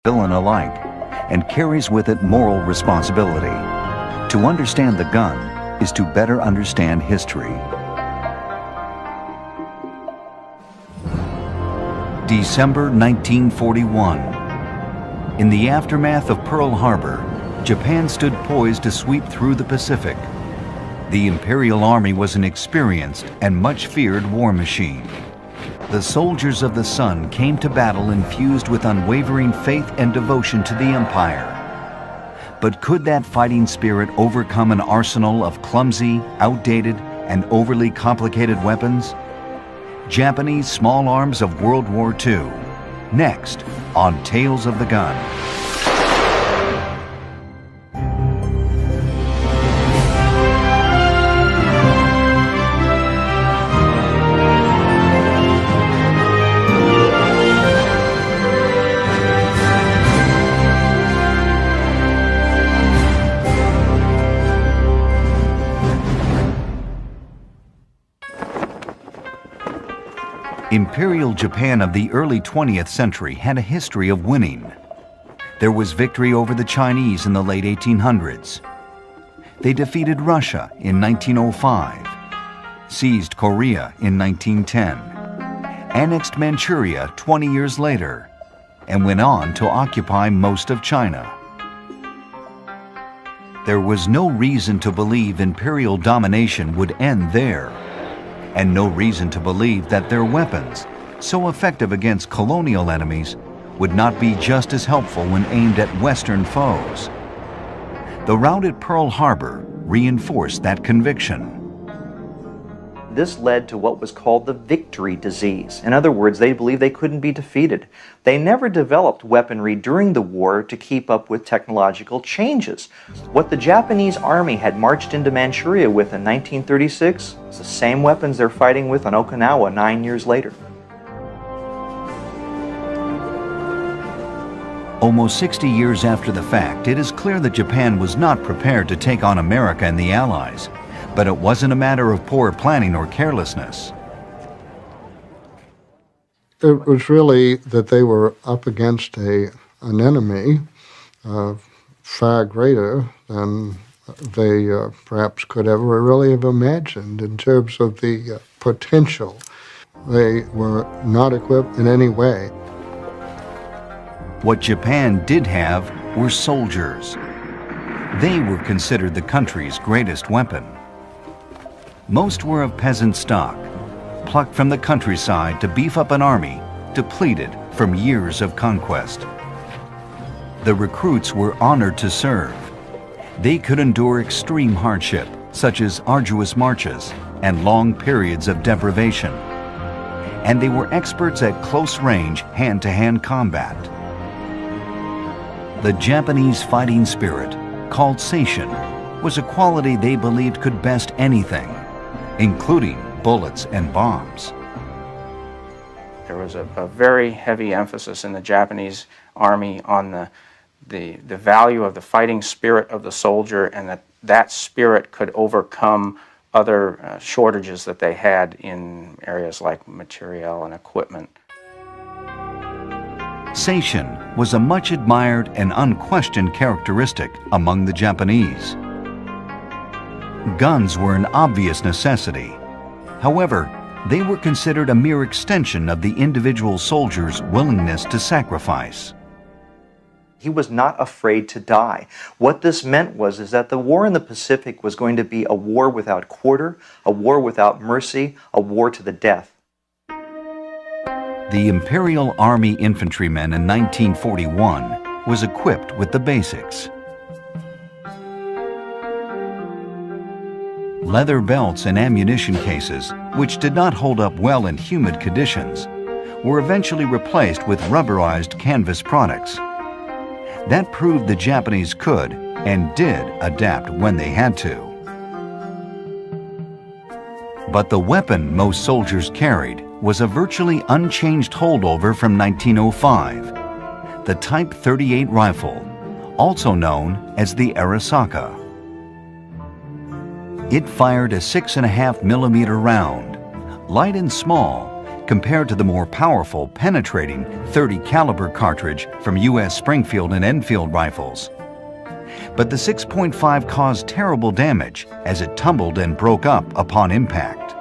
villain alike and carries with it moral responsibility. To understand the gun is to better understand history. December 1941. In the aftermath of Pearl Harbor, Japan stood poised to sweep through the Pacific. The Imperial Army was an experienced and much feared war machine. The soldiers of the sun came to battle infused with unwavering faith and devotion to the Empire. But could that fighting spirit overcome an arsenal of clumsy, outdated, and overly complicated weapons? Japanese small arms of World War II. Next on Tales of the Gun. Imperial Japan of the early 20th century had a history of winning. There was victory over the Chinese in the late 1800s. They defeated Russia in 1905, seized Korea in 1910, annexed Manchuria 20 years later, and went on to occupy most of China. There was no reason to believe imperial domination would end there, and no reason to believe that their weapons, so effective against colonial enemies, would not be just as helpful when aimed at Western foes. The rout at Pearl Harbor reinforced that conviction. This led to what was called the victory disease. In other words, they believed they couldn't be defeated. They never developed weaponry during the war to keep up with technological changes. What the Japanese army had marched into Manchuria with in 1936 is the same weapons they're fighting with on Okinawa 9 years later. Almost 60 years after the fact, it is clear that Japan was not prepared to take on America and the Allies. But it wasn't a matter of poor planning or carelessness. It was really that they were up against an enemy far greater than they perhaps could ever really have imagined in terms of the potential. They were not equipped in any way. What Japan did have were soldiers. They were considered the country's greatest weapon. Most were of peasant stock, plucked from the countryside to beef up an army depleted from years of conquest. The recruits were honored to serve. They could endure extreme hardship, such as arduous marches and long periods of deprivation. And they were experts at close-range, hand-to-hand combat. The Japanese fighting spirit, called seishin, was a quality they believed could best anything, including bullets and bombs. There was a very heavy emphasis in the Japanese army on the value of the fighting spirit of the soldier, and that spirit could overcome other shortages that they had in areas like materiel and equipment. Seishin was a much admired and unquestioned characteristic among the Japanese. Guns were an obvious necessity. However, they were considered a mere extension of the individual soldier's willingness to sacrifice. He was not afraid to die. What this meant is that the war in the Pacific was going to be a war without quarter, a war without mercy, a war to the death. The Imperial Army infantryman in 1941 was equipped with the basics. Leather belts and ammunition cases, which did not hold up well in humid conditions, were eventually replaced with rubberized canvas products. That proved the Japanese could and did adapt when they had to. But the weapon most soldiers carried was a virtually unchanged holdover from 1905, the Type 38 rifle, also known as the Arisaka. It fired a 6.5 millimeter round, light and small, compared to the more powerful, penetrating .30 caliber cartridge from U.S. Springfield and Enfield rifles. But the 6.5 caused terrible damage as it tumbled and broke up upon impact.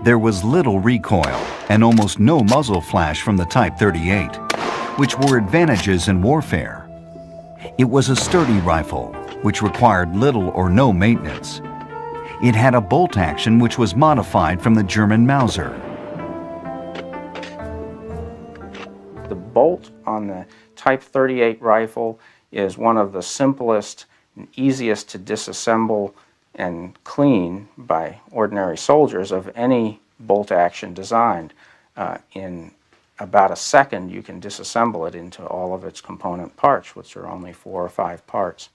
There was little recoil and almost no muzzle flash from the Type 38, which were advantages in warfare. It was a sturdy rifle, which required little or no maintenance. It had a bolt action which was modified from the German Mauser. The bolt on the Type 38 rifle is one of the simplest and easiest to disassemble and clean by ordinary soldiers of any bolt action designed. In about a second you can disassemble it into all of its component parts, which are only 4 or 5 parts.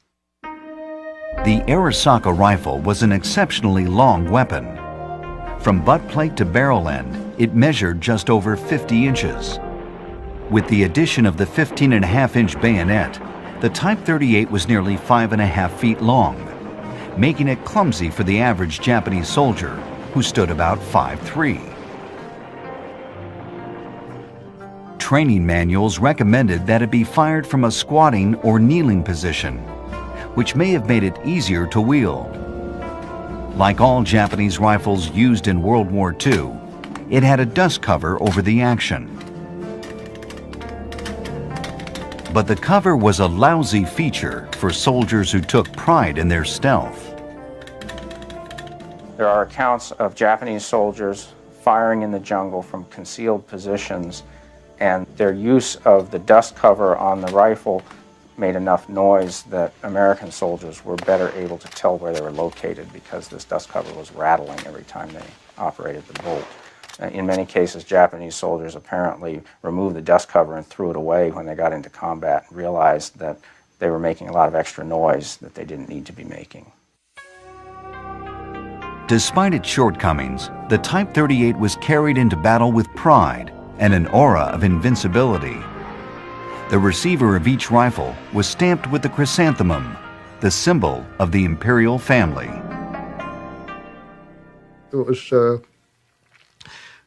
The Arisaka rifle was an exceptionally long weapon. From butt plate to barrel end, it measured just over 50 inches. With the addition of the 15.5-inch bayonet, the Type 38 was nearly 5.5 feet long, making it clumsy for the average Japanese soldier, who stood about 5'3". Training manuals recommended that it be fired from a squatting or kneeling position, which may have made it easier to wield. Like all Japanese rifles used in World War II, it had a dust cover over the action. But the cover was a lousy feature for soldiers who took pride in their stealth. There are accounts of Japanese soldiers firing in the jungle from concealed positions, and their use of the dust cover on the rifle made enough noise that American soldiers were better able to tell where they were located because this dust cover was rattling every time they operated the bolt. In many cases, Japanese soldiers apparently removed the dust cover and threw it away when they got into combat and realized that they were making a lot of extra noise that they didn't need to be making. Despite its shortcomings, the Type 38 was carried into battle with pride and an aura of invincibility. The receiver of each rifle was stamped with the chrysanthemum, the symbol of the imperial family. It was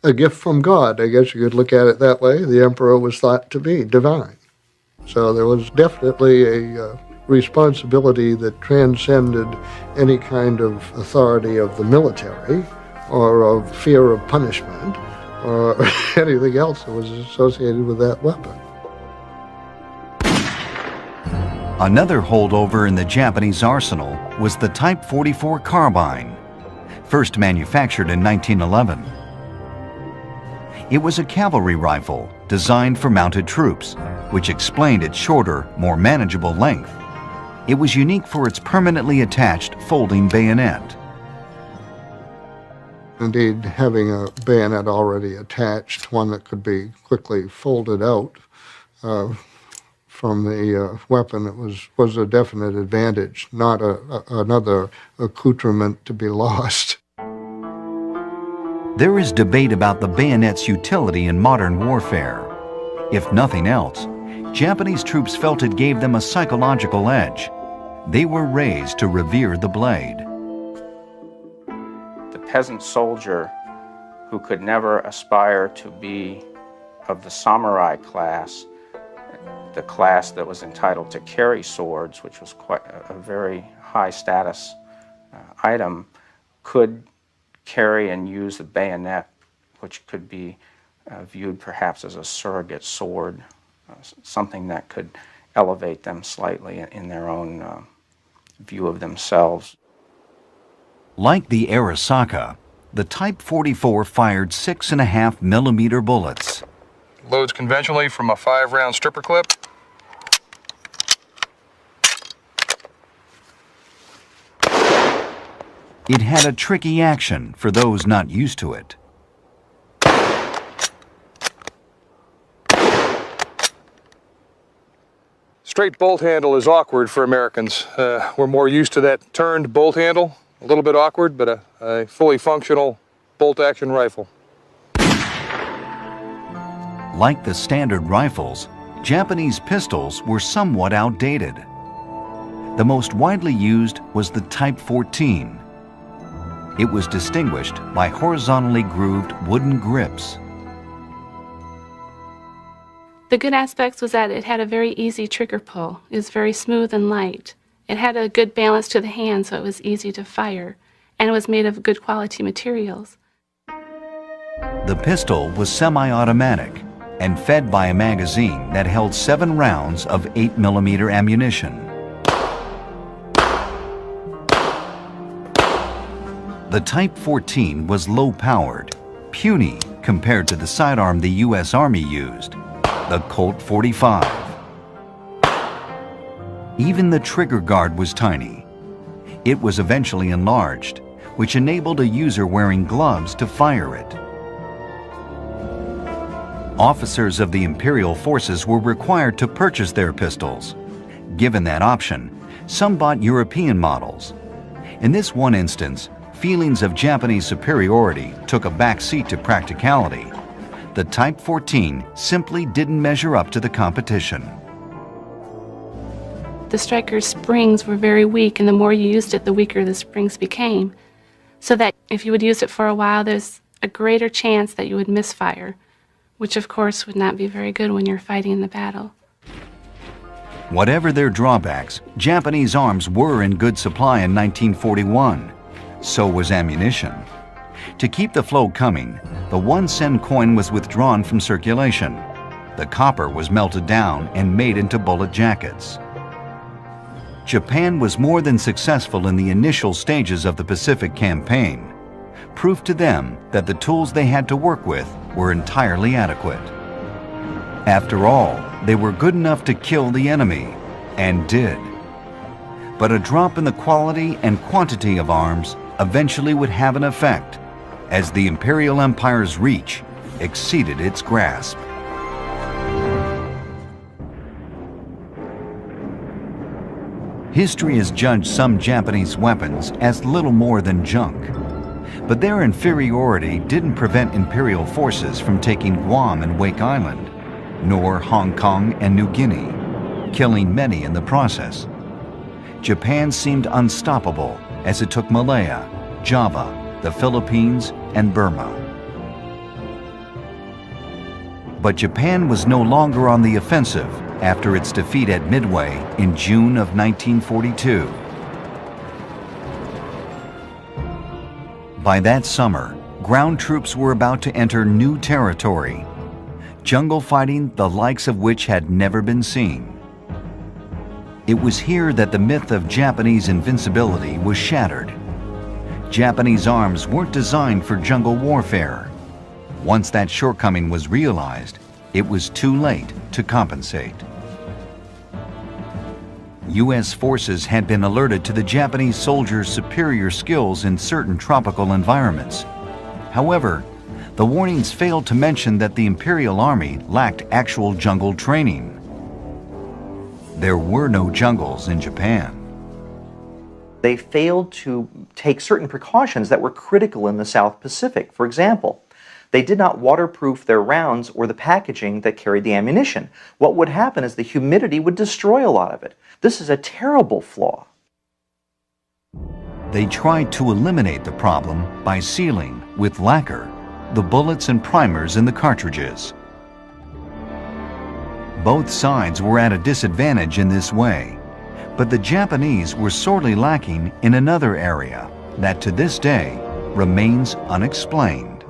a gift from God, I guess you could look at it that way. The emperor was thought to be divine. So there was definitely a responsibility that transcended any kind of authority of the military or of fear of punishment or anything else that was associated with that weapon. Another holdover in the Japanese arsenal was the Type 44 carbine, first manufactured in 1911. It was a cavalry rifle designed for mounted troops, which explained its shorter, more manageable length. It was unique for its permanently attached folding bayonet. Indeed, having a bayonet already attached, one that could be quickly folded out from the weapon, it was a definite advantage, not another accoutrement to be lost. There is debate about the bayonet's utility in modern warfare. If nothing else, Japanese troops felt it gave them a psychological edge. They were raised to revere the blade. The peasant soldier who could never aspire to be of the samurai class, the class that was entitled to carry swords, which was quite a very high status item, could carry and use the bayonet, which could be viewed perhaps as a surrogate sword, something that could elevate them slightly in their own view of themselves. Like the Arisaka, the Type 44 fired 6.5 millimeter bullets. Loads conventionally from a 5-round stripper clip. It had a tricky action for those not used to it. Straight bolt handle is awkward for Americans. We're more used to that turned bolt handle. A little bit awkward, but a fully functional bolt-action rifle. Like the standard rifles, Japanese pistols were somewhat outdated. The most widely used was the Type 14. It was distinguished by horizontally grooved wooden grips. The good aspects was that it had a very easy trigger pull. It was very smooth and light. It had a good balance to the hand, so it was easy to fire, and it was made of good quality materials. The pistol was semi-automatic and fed by a magazine that held 7 rounds of 8mm ammunition. The Type 14 was low-powered, puny compared to the sidearm the U.S. Army used, the Colt 45. Even the trigger guard was tiny. It was eventually enlarged, which enabled a user wearing gloves to fire it. Officers of the Imperial forces were required to purchase their pistols. Given that option, some bought European models. In this one instance, feelings of Japanese superiority took a back seat to practicality. The Type 14 simply didn't measure up to the competition. The striker's springs were very weak, and the more you used it, the weaker the springs became. So that if you would use it for a while, there's a greater chance that you would misfire, which of course would not be very good when you're fighting in the battle. Whatever their drawbacks, Japanese arms were in good supply in 1941. So was ammunition. To keep the flow coming, the 1-sen coin was withdrawn from circulation. The copper was melted down and made into bullet jackets. Japan was more than successful in the initial stages of the Pacific Campaign, proof to them that the tools they had to work with were entirely adequate. After all, they were good enough to kill the enemy, and did. But a drop in the quality and quantity of arms eventually would have an effect, as the Imperial Empire's reach exceeded its grasp. History has judged some Japanese weapons as little more than junk. But their inferiority didn't prevent Imperial forces from taking Guam and Wake Island, nor Hong Kong and New Guinea, killing many in the process. Japan seemed unstoppable as it took Malaya, Java, the Philippines, and Burma. But Japan was no longer on the offensive after its defeat at Midway in June of 1942. By that summer, ground troops were about to enter new territory, jungle fighting the likes of which had never been seen. It was here that the myth of Japanese invincibility was shattered. Japanese arms weren't designed for jungle warfare. Once that shortcoming was realized, it was too late to compensate. U.S. forces had been alerted to the Japanese soldiers' superior skills in certain tropical environments. However, the warnings failed to mention that the Imperial Army lacked actual jungle training. There were no jungles in Japan. They failed to take certain precautions that were critical in the South Pacific. For example, they did not waterproof their rounds or the packaging that carried the ammunition. What would happen is the humidity would destroy a lot of it. This is a terrible flaw. They tried to eliminate the problem by sealing, with lacquer, the bullets and primers in the cartridges. Both sides were at a disadvantage in this way, but the Japanese were sorely lacking in another area that to this day remains unexplained.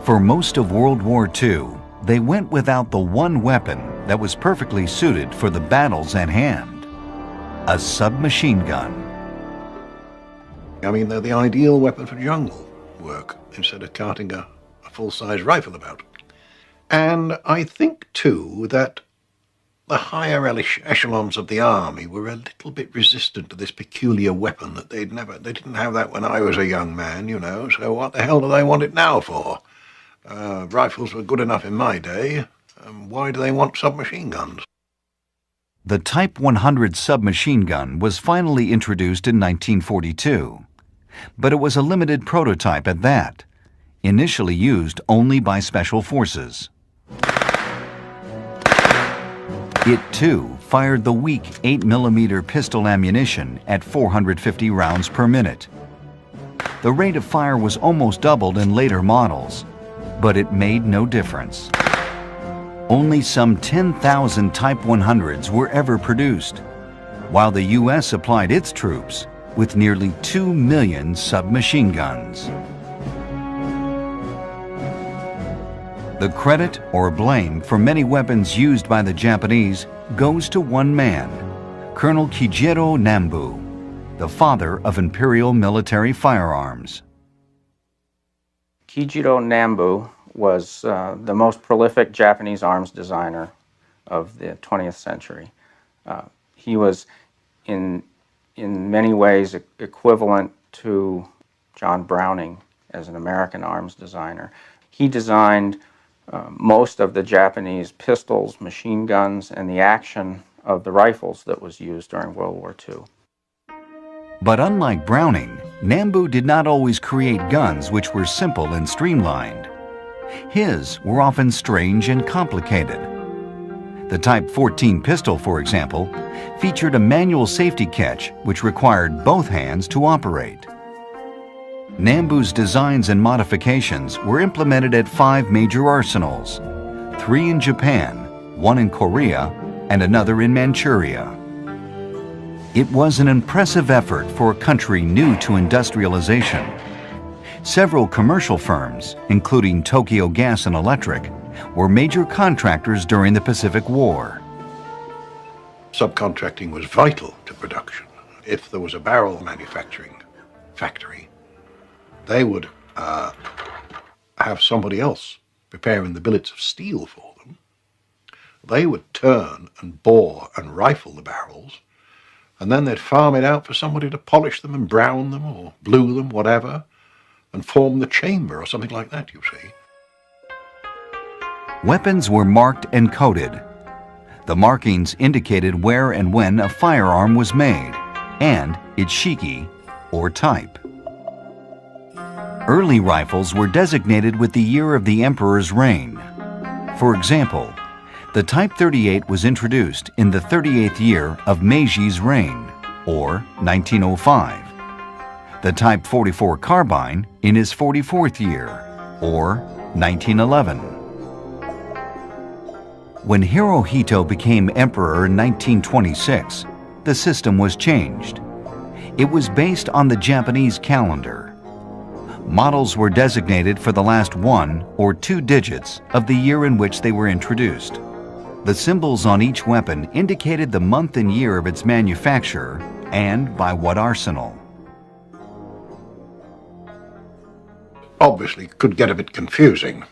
For most of World War II, they went without the one weapon that was perfectly suited for the battles at hand: a submachine gun. I mean, they're the ideal weapon for jungle work instead of carting a full-size rifle about. And I think, too, that the higher echelons of the army were a little bit resistant to this peculiar weapon that they didn't have that when I was a young man, you know, so what the hell do they want it now for? Rifles were good enough in my day. Why do they want submachine guns? The Type 100 submachine gun was finally introduced in 1942, but it was a limited prototype at that, initially used only by special forces. It too fired the weak 8mm pistol ammunition at 450 rounds per minute. The rate of fire was almost doubled in later models, but it made no difference. Only some 10,000 Type 100s were ever produced, while the U.S. supplied its troops with nearly 2 million submachine guns. The credit or blame for many weapons used by the Japanese goes to one man, Colonel Kijiro Nambu, the father of imperial military firearms. Kijiro Nambu was the most prolific Japanese arms designer of the 20th century. He was in many ways equivalent to John Browning as an American arms designer. He designed most of the Japanese pistols, machine guns, and the action of the rifles that was used during World War II. But unlike Browning, Nambu did not always create guns which were simple and streamlined. His were often strange and complicated. The Type 14 pistol, for example, featured a manual safety catch which required both hands to operate. Nambu's designs and modifications were implemented at 5 major arsenals, 3 in Japan, 1 in Korea, and another in Manchuria. It was an impressive effort for a country new to industrialization. Several commercial firms, including Tokyo Gas and Electric, were major contractors during the Pacific War. Subcontracting was vital to production. If there was a barrel manufacturing factory, they would have somebody else preparing the billets of steel for them. They would turn and bore and rifle the barrels, and then they'd farm it out for somebody to polish them and brown them or blue them, whatever, and form the chamber or something like that, you see. Weapons were marked and coded. The markings indicated where and when a firearm was made, and its shiki, or type. Early rifles were designated with the year of the emperor's reign. For example, the Type 38 was introduced in the 38th year of Meiji's reign, or 1905. The Type 44 carbine in his 44th year, or 1911. When Hirohito became emperor in 1926, the system was changed. It was based on the Japanese calendar. Models were designated for the last 1 or 2 digits of the year in which they were introduced. The symbols on each weapon indicated the month and year of its manufacture and by what arsenal. Obviously, it could get a bit confusing,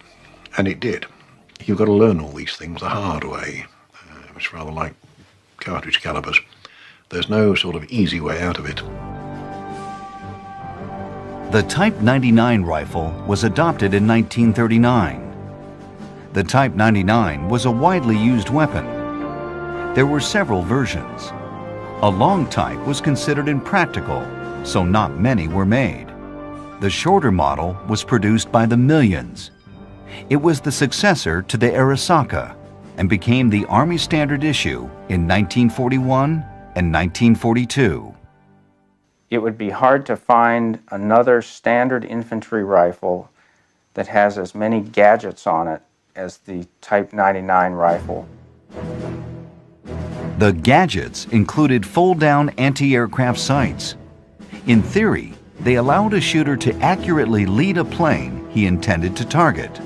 and it did. You've got to learn all these things the hard way. It's rather like cartridge calibers. There's no sort of easy way out of it. The Type 99 rifle was adopted in 1939. The Type 99 was a widely used weapon. There were several versions. A long type was considered impractical, so not many were made. The shorter model was produced by the millions. It was the successor to the Arisaka and became the Army standard issue in 1941 and 1942. It would be hard to find another standard infantry rifle that has as many gadgets on it as the Type 99 rifle. The gadgets included fold-down anti-aircraft sights. In theory, they allowed a shooter to accurately lead a plane he intended to target.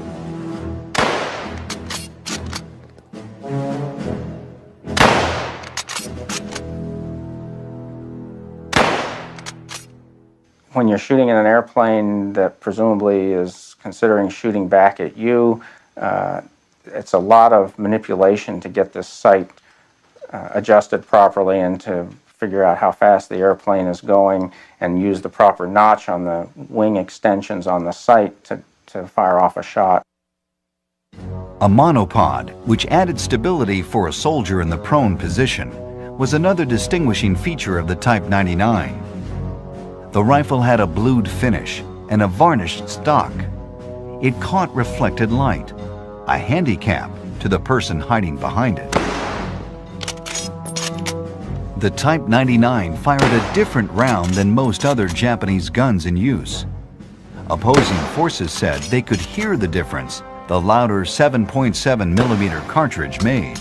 When you're shooting at an airplane that presumably is considering shooting back at you, it's a lot of manipulation to get this sight adjusted properly and to figure out how fast the airplane is going and use the proper notch on the wing extensions on the sight to fire off a shot. A monopod, which added stability for a soldier in the prone position, was another distinguishing feature of the Type 99. The rifle had a blued finish and a varnished stock. It caught reflected light, a handicap to the person hiding behind it. The Type 99 fired a different round than most other Japanese guns in use. Opposing forces said they could hear the difference the louder 7.7 millimeter cartridge made.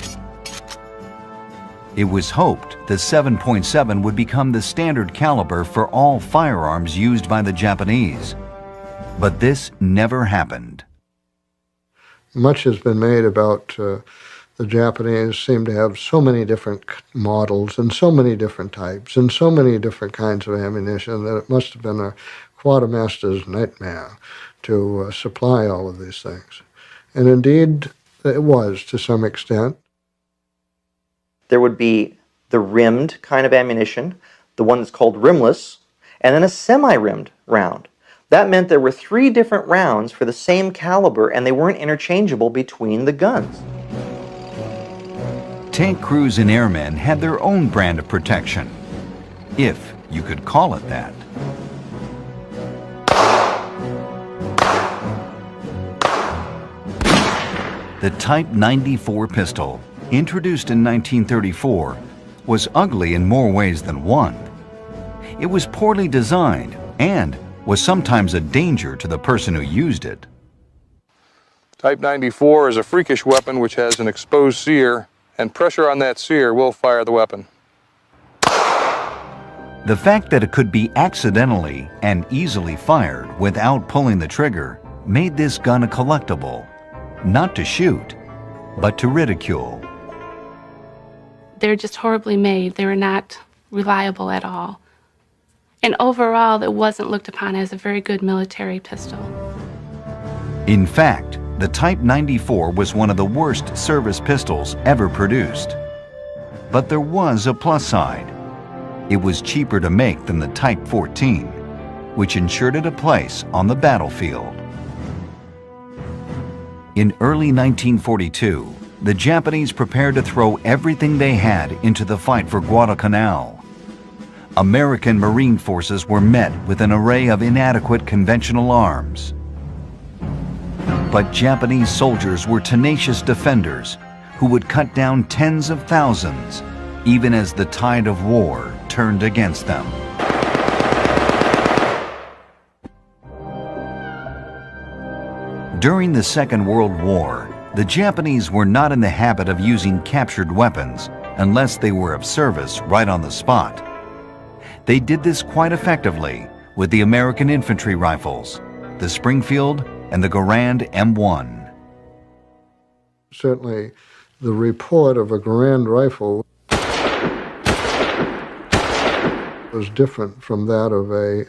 It was hoped the 7.7 would become the standard caliber for all firearms used by the Japanese. But this never happened. Much has been made about the Japanese seem to have so many different models and so many different types and so many different kinds of ammunition that it must have been a quartermaster's nightmare to supply all of these things. And indeed, it was to some extent. There would be the rimmed kind of ammunition, the one that's called rimless, and then a semi-rimmed round. That meant there were 3 different rounds for the same caliber, and they weren't interchangeable between the guns. Tank crews and airmen had their own brand of protection, if you could call it that. The Type 94 pistol, introduced in 1934, was ugly in more ways than one. It was poorly designed and was sometimes a danger to the person who used it. Type 94 is a freakish weapon which has an exposed sear, and pressure on that sear will fire the weapon. The fact that it could be accidentally and easily fired without pulling the trigger made this gun a collectible, not to shoot, but to ridicule. They're just horribly made. They were not reliable at all. And overall, it wasn't looked upon as a very good military pistol. In fact, the Type 94 was one of the worst service pistols ever produced. But there was a plus side. It was cheaper to make than the Type 14, which ensured it a place on the battlefield. In early 1942, the Japanese prepared to throw everything they had into the fight for Guadalcanal. American Marine forces were met with an array of inadequate conventional arms. But Japanese soldiers were tenacious defenders who would cut down tens of thousands, even as the tide of war turned against them. During the Second World War, the Japanese were not in the habit of using captured weapons unless they were of service right on the spot. They did this quite effectively with the American infantry rifles, the Springfield and the Garand M1. Certainly, the report of a Garand rifle was different from that of a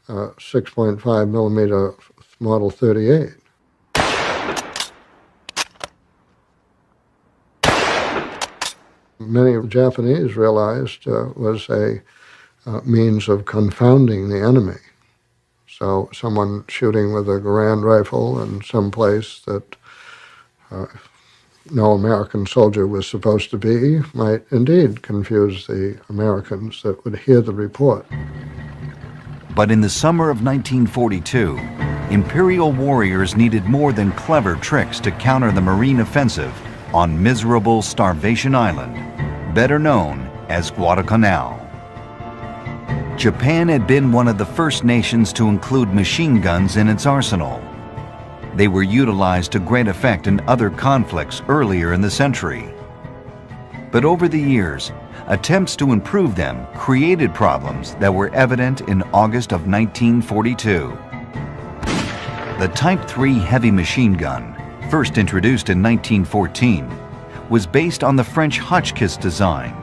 6.5 millimeter Model 38. Many Japanese realized was a means of confounding the enemy. So someone shooting with a Garand rifle in some place that no American soldier was supposed to be might indeed confuse the Americans that would hear the report. But in the summer of 1942, Imperial warriors needed more than clever tricks to counter the Marine offensive on miserable Starvation Island, better known as Guadalcanal. Japan had been one of the first nations to include machine guns in its arsenal. They were utilized to great effect in other conflicts earlier in the century. But over the years, attempts to improve them created problems that were evident in August of 1942. The Type 3 heavy machine gun, first introduced in 1914, was based on the French Hotchkiss design.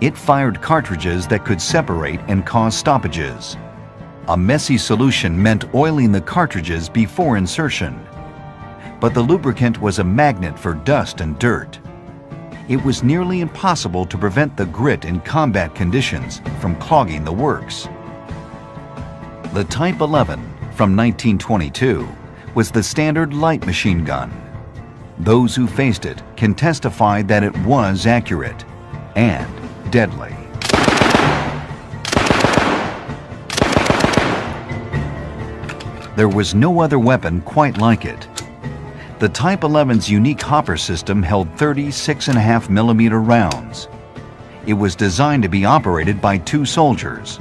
It fired cartridges that could separate and cause stoppages. A messy solution meant oiling the cartridges before insertion. But the lubricant was a magnet for dust and dirt. It was nearly impossible to prevent the grit in combat conditions from clogging the works. The Type 11 from 1922 was the standard light machine gun. Those who faced it can testify that it was accurate and deadly. There was no other weapon quite like it. The Type 11's unique hopper system held 36.5 millimeter rounds. It was designed to be operated by 2 soldiers.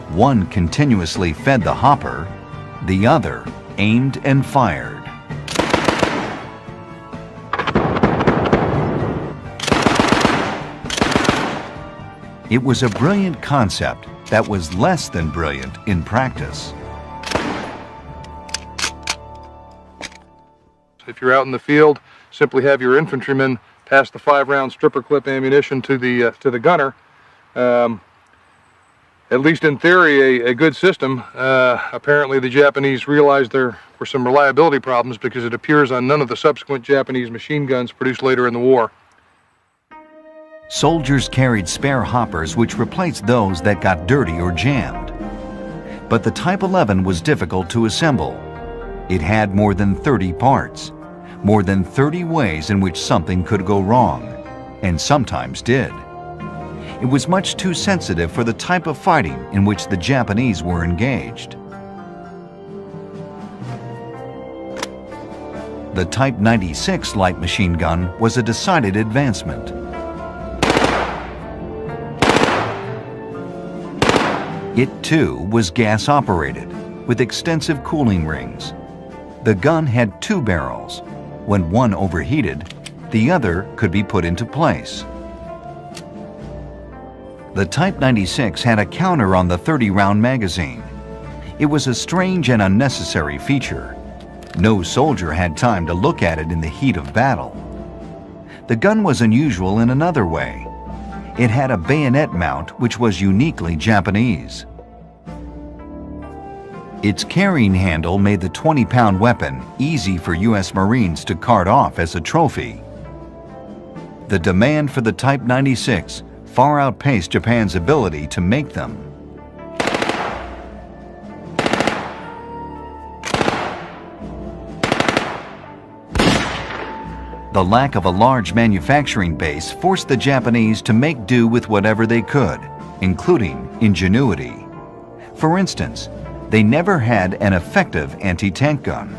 One continuously fed the hopper, The other aimed and fired. It was a brilliant concept that was less than brilliant in practice. If you're out in the field, simply have your infantrymen pass the 5-round stripper clip ammunition to the gunner. At least in theory, a good system. Apparently the Japanese realized there were some reliability problems because it appears on none of the subsequent Japanese machine guns produced later in the war. Soldiers carried spare hoppers which replaced those that got dirty or jammed. But the Type 11 was difficult to assemble. It had more than 30 parts, more than 30 ways in which something could go wrong, and sometimes did. It was much too sensitive for the type of fighting in which the Japanese were engaged. The Type 96 light machine gun was a decided advancement. It too was gas-operated, with extensive cooling rings. The gun had 2 barrels. When one overheated, the other could be put into place. The Type 96 had a counter on the 30-round magazine. It was a strange and unnecessary feature. No soldier had time to look at it in the heat of battle. The gun was unusual in another way. It had a bayonet mount which was uniquely Japanese. Its carrying handle made the 20-pound weapon easy for U.S. Marines to cart off as a trophy. The demand for the Type 96 far outpaced Japan's ability to make them. The lack of a large manufacturing base forced the Japanese to make do with whatever they could, including ingenuity. For instance, they never had an effective anti-tank gun.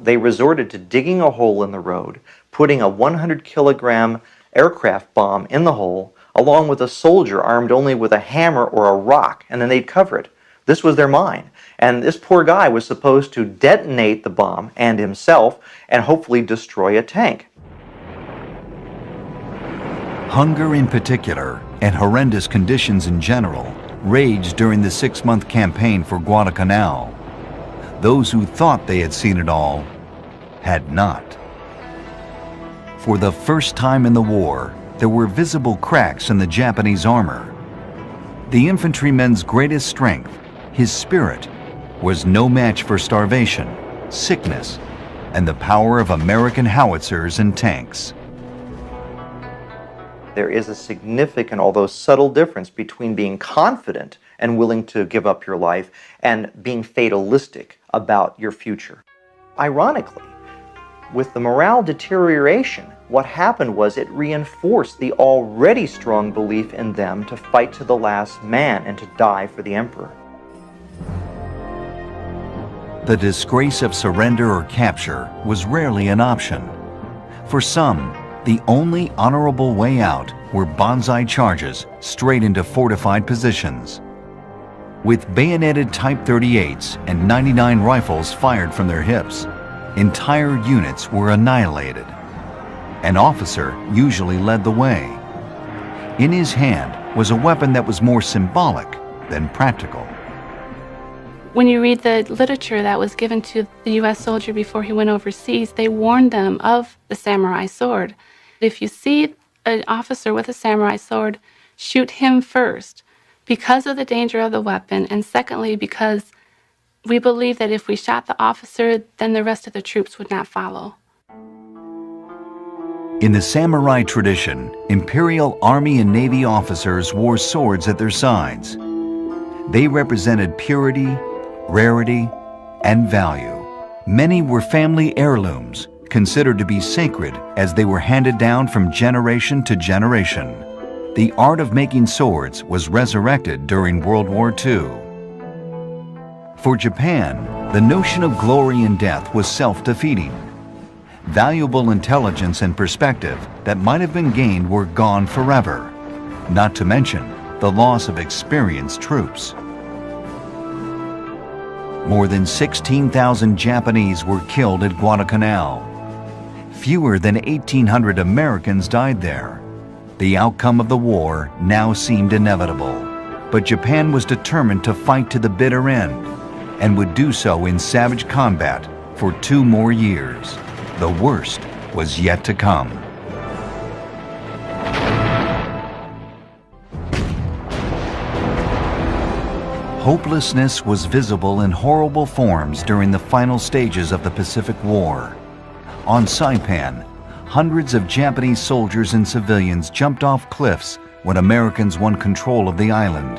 They resorted to digging a hole in the road, putting a 100-kilogram aircraft bomb in the hole, along with a soldier armed only with a hammer or a rock, and then they'd cover it. This was their mine. And this poor guy was supposed to detonate the bomb and himself and hopefully destroy a tank. Hunger in particular, and horrendous conditions in general, raged during the 6-month campaign for Guadalcanal. Those who thought they had seen it all had not. For the first time in the war, there were visible cracks in the Japanese armor. The infantryman's greatest strength, his spirit, was no match for starvation, sickness, and the power of American howitzers and tanks. There is a significant, although subtle, difference between being confident and willing to give up your life and being fatalistic about your future. Ironically, with the morale deterioration, what happened was it reinforced the already strong belief in them to fight to the last man and to die for the emperor. The disgrace of surrender or capture was rarely an option. For some, the only honorable way out were banzai charges straight into fortified positions. With bayoneted Type 38s and 99 rifles fired from their hips, entire units were annihilated. An officer usually led the way. In his hand was a weapon that was more symbolic than practical. When you read the literature that was given to the U.S. soldier before he went overseas, they warned them of the samurai sword. If you see an officer with a samurai sword, shoot him first, because of the danger of the weapon, and secondly, because we believe that if we shot the officer, then the rest of the troops would not follow. In the samurai tradition, Imperial Army and Navy officers wore swords at their sides. They represented purity, rarity, and value. Many were family heirlooms, considered to be sacred as they were handed down from generation to generation. The art of making swords was resurrected during World War II. For Japan, the notion of glory and death was self-defeating. Valuable intelligence and perspective that might have been gained were gone forever, not to mention the loss of experienced troops. more than 16,000 Japanese were killed at Guadalcanal. Fewer than 1,800 Americans died there. The outcome of the war now seemed inevitable, but Japan was determined to fight to the bitter end and would do so in savage combat for 2 more years. The worst was yet to come. Hopelessness was visible in horrible forms during the final stages of the Pacific War. On Saipan, hundreds of Japanese soldiers and civilians jumped off cliffs when Americans won control of the island.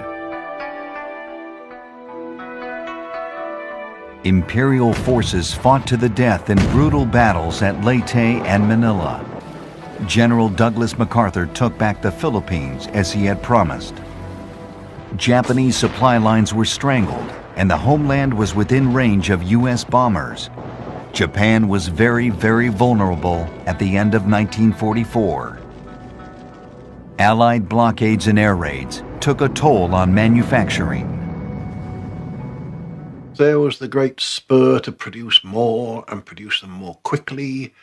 Imperial forces fought to the death in brutal battles at Leyte and Manila. General Douglas MacArthur took back the Philippines as he had promised. Japanese supply lines were strangled, and the homeland was within range of U.S. bombers. Japan was very, very vulnerable at the end of 1944. Allied blockades and air raids took a toll on manufacturing. There was the great spur to produce more and produce them more quickly.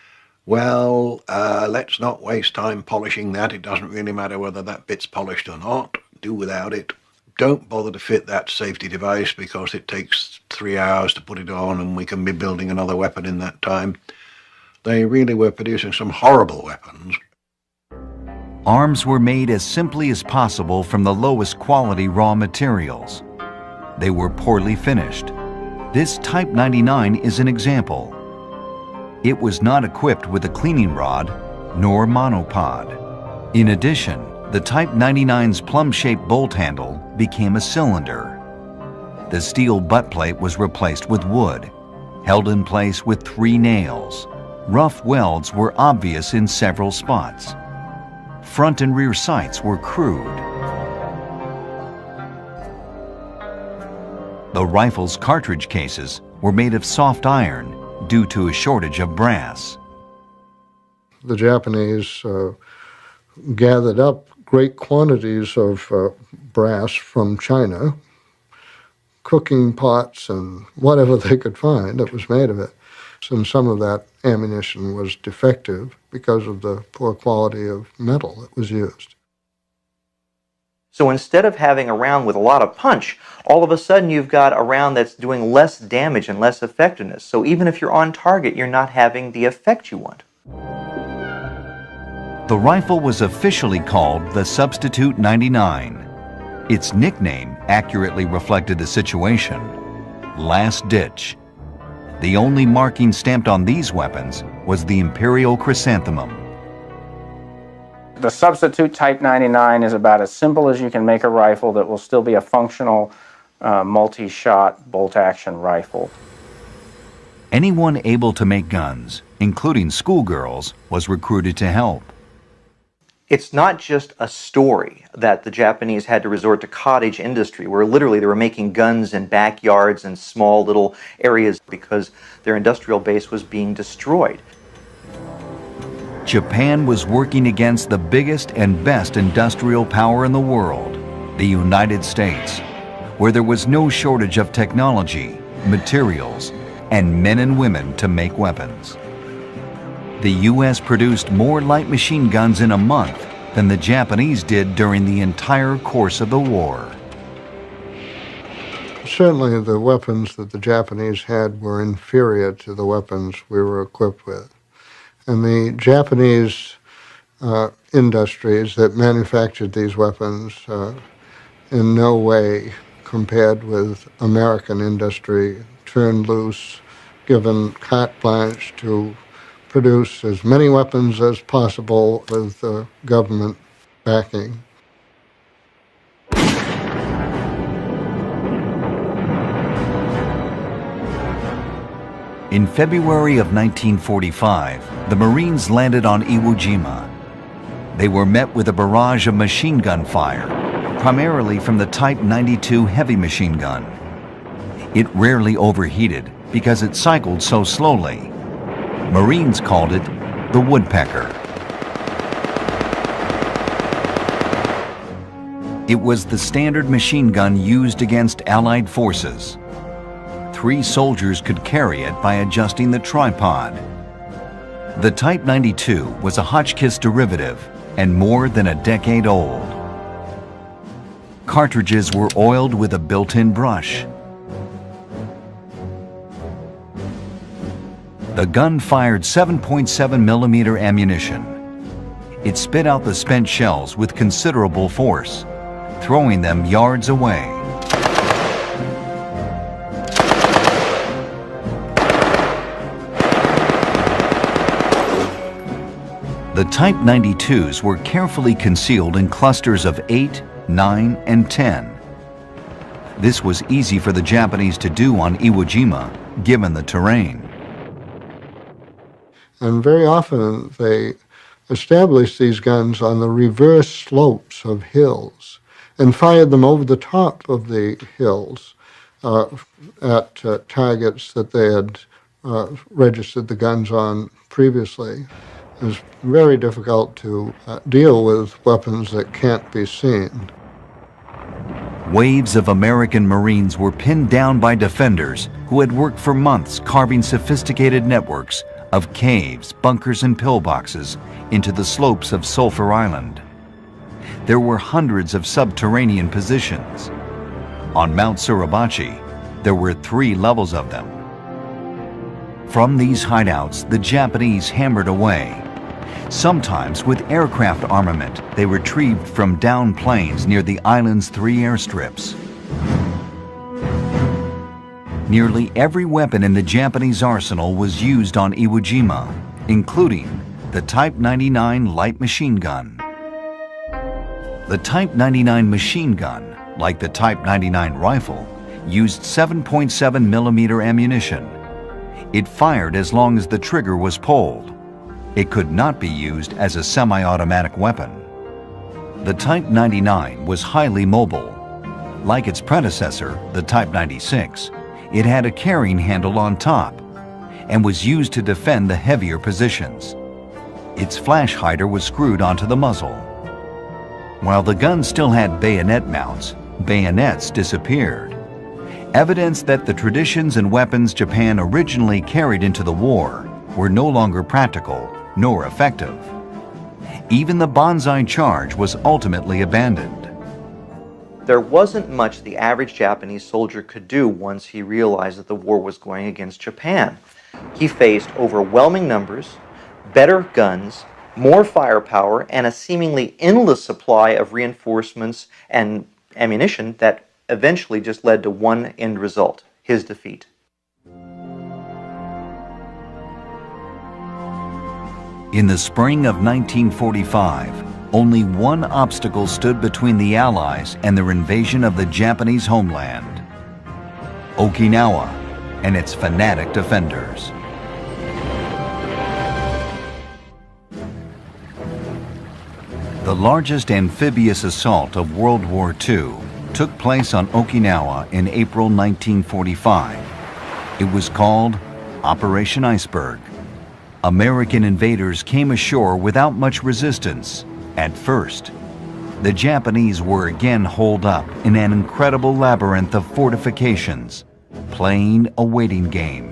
Well, let's not waste time polishing that. It doesn't really matter whether that bit's polished or not. Do without it. Don't bother to fit that safety device because it takes 3 hours to put it on and we can be building another weapon in that time. They really were producing some horrible weapons. Arms were made as simply as possible from the lowest quality raw materials. They were poorly finished. This Type 99 is an example. It was not equipped with a cleaning rod nor monopod. In addition, the Type 99's plum-shaped bolt handle became a cylinder. The steel butt plate was replaced with wood, held in place with 3 nails. Rough welds were obvious in several spots. Front and rear sights were crude. The rifle's cartridge cases were made of soft iron due to a shortage of brass. The Japanese gathered up great quantities of brass from China, cooking pots and whatever they could find that was made of it. And some of that ammunition was defective because of the poor quality of metal that was used. So instead of having a round with a lot of punch, all of a sudden you've got a round that's doing less damage and less effectiveness. So even if you're on target, you're not having the effect you want. The rifle was officially called the Substitute 99. Its nickname accurately reflected the situation: Last Ditch. The only marking stamped on these weapons was the Imperial chrysanthemum. The Substitute Type 99 is about as simple as you can make a rifle that will still be a functional multi-shot bolt-action rifle. Anyone able to make guns, including schoolgirls, was recruited to help. It's not just a story that the Japanese had to resort to cottage industry, where literally they were making guns in backyards and small little areas because their industrial base was being destroyed. Japan was working against the biggest and best industrial power in the world, the United States, where there was no shortage of technology, materials, and men and women to make weapons. The U.S. produced more light machine guns in a month than the Japanese did during the entire course of the war. Certainly the weapons that the Japanese had were inferior to the weapons we were equipped with. And the Japanese industries that manufactured these weapons in no way compared with American industry, turned loose, given carte blanche to produce as many weapons as possible with government backing. In February of 1945, the Marines landed on Iwo Jima. They were met with a barrage of machine gun fire, primarily from the Type 92 heavy machine gun. It rarely overheated because it cycled so slowly. Marines called it the woodpecker. It was the standard machine gun used against Allied forces. 3 soldiers could carry it by adjusting the tripod. The Type 92 was a Hotchkiss derivative and more than a decade old. Cartridges were oiled with a built-in brush. The gun fired 7.7 millimeter ammunition. It spit out the spent shells with considerable force, throwing them yards away. The Type 92s were carefully concealed in clusters of 8, 9, and 10. This was easy for the Japanese to do on Iwo Jima, given the terrain. And very often they established these guns on the reverse slopes of hills and fired them over the top of the hills at targets that they had registered the guns on previously. It was very difficult to deal with weapons that can't be seen. Waves of American Marines were pinned down by defenders who had worked for months carving sophisticated networks of caves, bunkers, and pillboxes into the slopes of Sulphur Island. There were hundreds of subterranean positions. On Mount Suribachi, there were 3 levels of them. From these hideouts, the Japanese hammered away. Sometimes with aircraft armament they retrieved from downed planes near the island's 3 airstrips. Nearly every weapon in the Japanese arsenal was used on Iwo Jima, including the Type 99 light machine gun. The Type 99 machine gun, like the Type 99 rifle, used 7.7 millimeter ammunition. It fired as long as the trigger was pulled. It could not be used as a semi-automatic weapon. The Type 99 was highly mobile. Like its predecessor, the Type 96, it had a carrying handle on top and was used to defend the heavier positions. Its flash hider was screwed onto the muzzle. While the gun still had bayonet mounts, bayonets disappeared. Evidence that the traditions and weapons Japan originally carried into the war were no longer practical nor effective. Even the banzai charge was ultimately abandoned. There wasn't much the average Japanese soldier could do once he realized that the war was going against Japan. He faced overwhelming numbers, better guns, more firepower, and a seemingly endless supply of reinforcements and ammunition that eventually just led to one end result: his defeat. In the spring of 1945, only one obstacle stood between the Allies and their invasion of the Japanese homeland: Okinawa and its fanatic defenders. The largest amphibious assault of World War II took place on Okinawa in April 1945. It was called Operation Iceberg. American invaders came ashore without much resistance at first. The Japanese were again holed up in an incredible labyrinth of fortifications, playing a waiting game.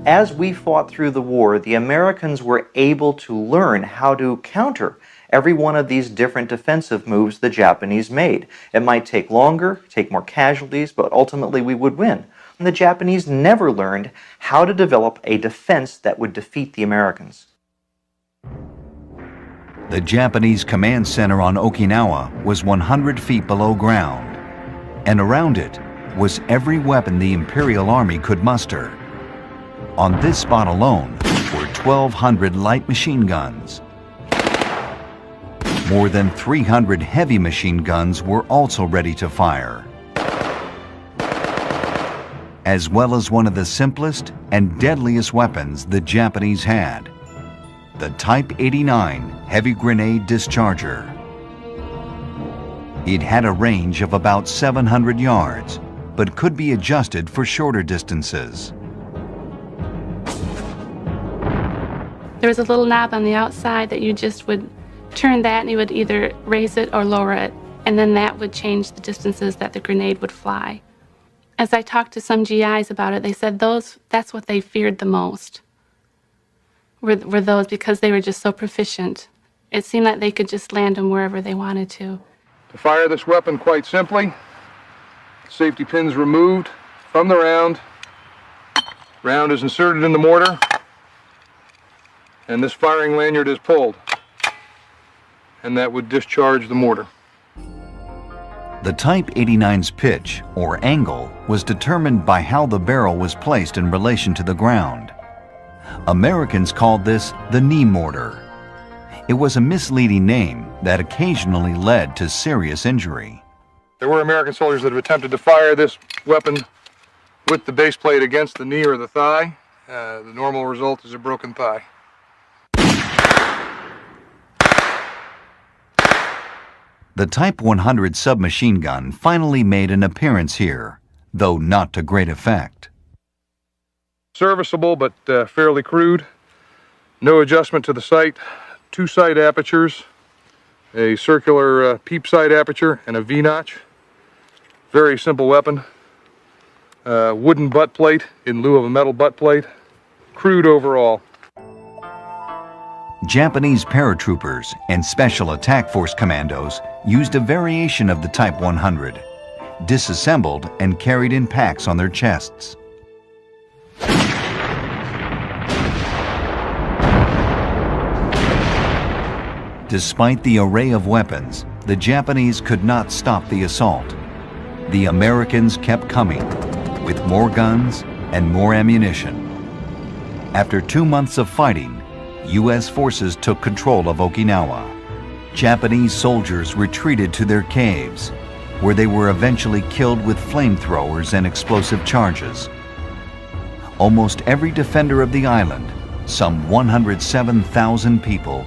As we fought through the war, the Americans were able to learn how to counter every one of these different defensive moves the Japanese made. It might take longer, take more casualties, but ultimately we would win. And the Japanese never learned how to develop a defense that would defeat the Americans. The Japanese command center on Okinawa was 100 feet below ground, and around it was every weapon the Imperial Army could muster. On this spot alone were 1,200 light machine guns. More than 300 heavy machine guns were also ready to fire, as well as one of the simplest and deadliest weapons the Japanese had: the Type 89 heavy grenade discharger. It had a range of about 700 yards, but could be adjusted for shorter distances. There was a little knob on the outside that you just would turn that and you would either raise it or lower it, and then that would change the distances that the grenade would fly. As I talked to some GIs about it, they said that's what they feared the most, were those, because they were just so proficient. It seemed like they could just land them wherever they wanted to. To fire this weapon, quite simply, safety pins removed from the round. Round is inserted in the mortar, and this firing lanyard is pulled, and that would discharge the mortar. The Type 89's pitch, or angle, was determined by how the barrel was placed in relation to the ground. Americans called this the knee mortar. It was a misleading name that occasionally led to serious injury. There were American soldiers that have attempted to fire this weapon with the base plate against the knee or the thigh. The normal result is a broken thigh. The Type 100 submachine gun finally made an appearance here, though not to great effect. Serviceable, but fairly crude. No adjustment to the sight. 2 sight apertures, a circular peep sight aperture, and a V-notch. Very simple weapon. Wooden butt plate in lieu of a metal butt plate. Crude overall. Japanese paratroopers and Special Attack Force commandos used a variation of the Type 100, disassembled and carried in packs on their chests. Despite the array of weapons, the Japanese could not stop the assault. The Americans kept coming, with more guns and more ammunition. After 2 months of fighting, U.S. forces took control of Okinawa. Japanese soldiers retreated to their caves, where they were eventually killed with flamethrowers and explosive charges. Almost every defender of the island, some 107,000 people,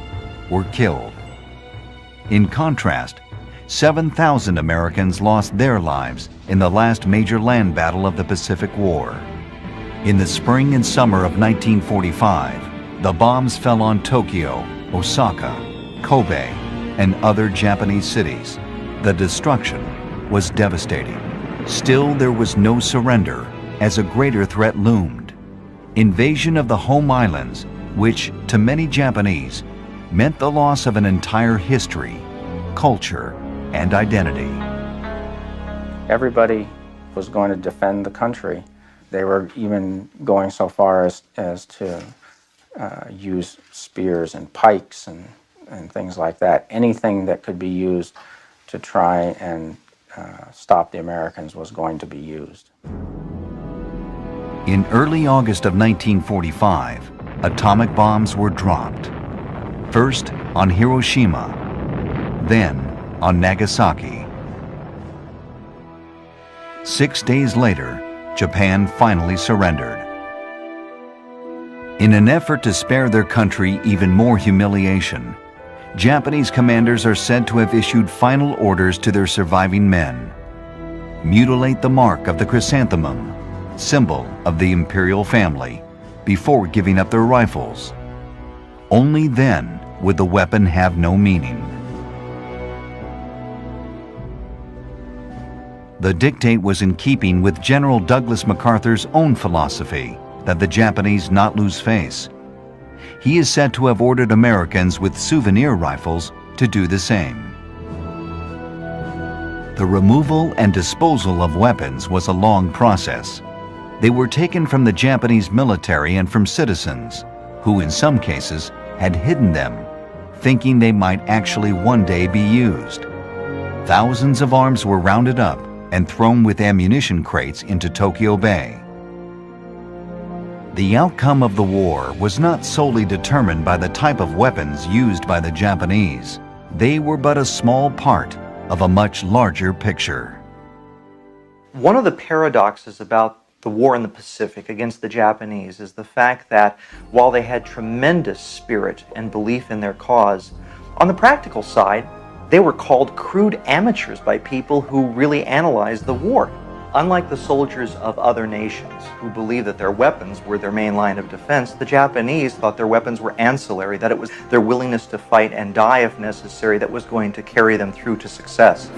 were killed. In contrast, 7,000 Americans lost their lives in the last major land battle of the Pacific War. In the spring and summer of 1945, the bombs fell on Tokyo, Osaka, Kobe, and other Japanese cities. The destruction was devastating. Still, there was no surrender, as a greater threat loomed. Invasion of the home islands, which, to many Japanese, meant the loss of an entire history, culture, and identity. Everybody was going to defend the country. They were even going so far as to use spears and pikes and things like that. Anything that could be used to try and stop the Americans was going to be used. In early August of 1945, atomic bombs were dropped. First on Hiroshima, then on Nagasaki. 6 days later, Japan finally surrendered. In an effort to spare their country even more humiliation, Japanese commanders are said to have issued final orders to their surviving men. Mutilate the mark of the chrysanthemum, symbol of the imperial family, before giving up their rifles. Only then would the weapon have no meaning. The dictate was in keeping with General Douglas MacArthur's own philosophy that the Japanese not lose face. He is said to have ordered Americans with souvenir rifles to do the same. The removal and disposal of weapons was a long process. They were taken from the Japanese military and from citizens, who in some cases had hidden them, thinking they might actually one day be used. Thousands of arms were rounded up and thrown with ammunition crates into Tokyo Bay. The outcome of the war was not solely determined by the type of weapons used by the Japanese. They were but a small part of a much larger picture. One of the paradoxes about the war in the Pacific against the Japanese is the fact that while they had tremendous spirit and belief in their cause, on the practical side, they were called crude amateurs by people who really analyzed the war. Unlike the soldiers of other nations who believed that their weapons were their main line of defense, the Japanese thought their weapons were ancillary, that it was their willingness to fight and die if necessary that was going to carry them through to success.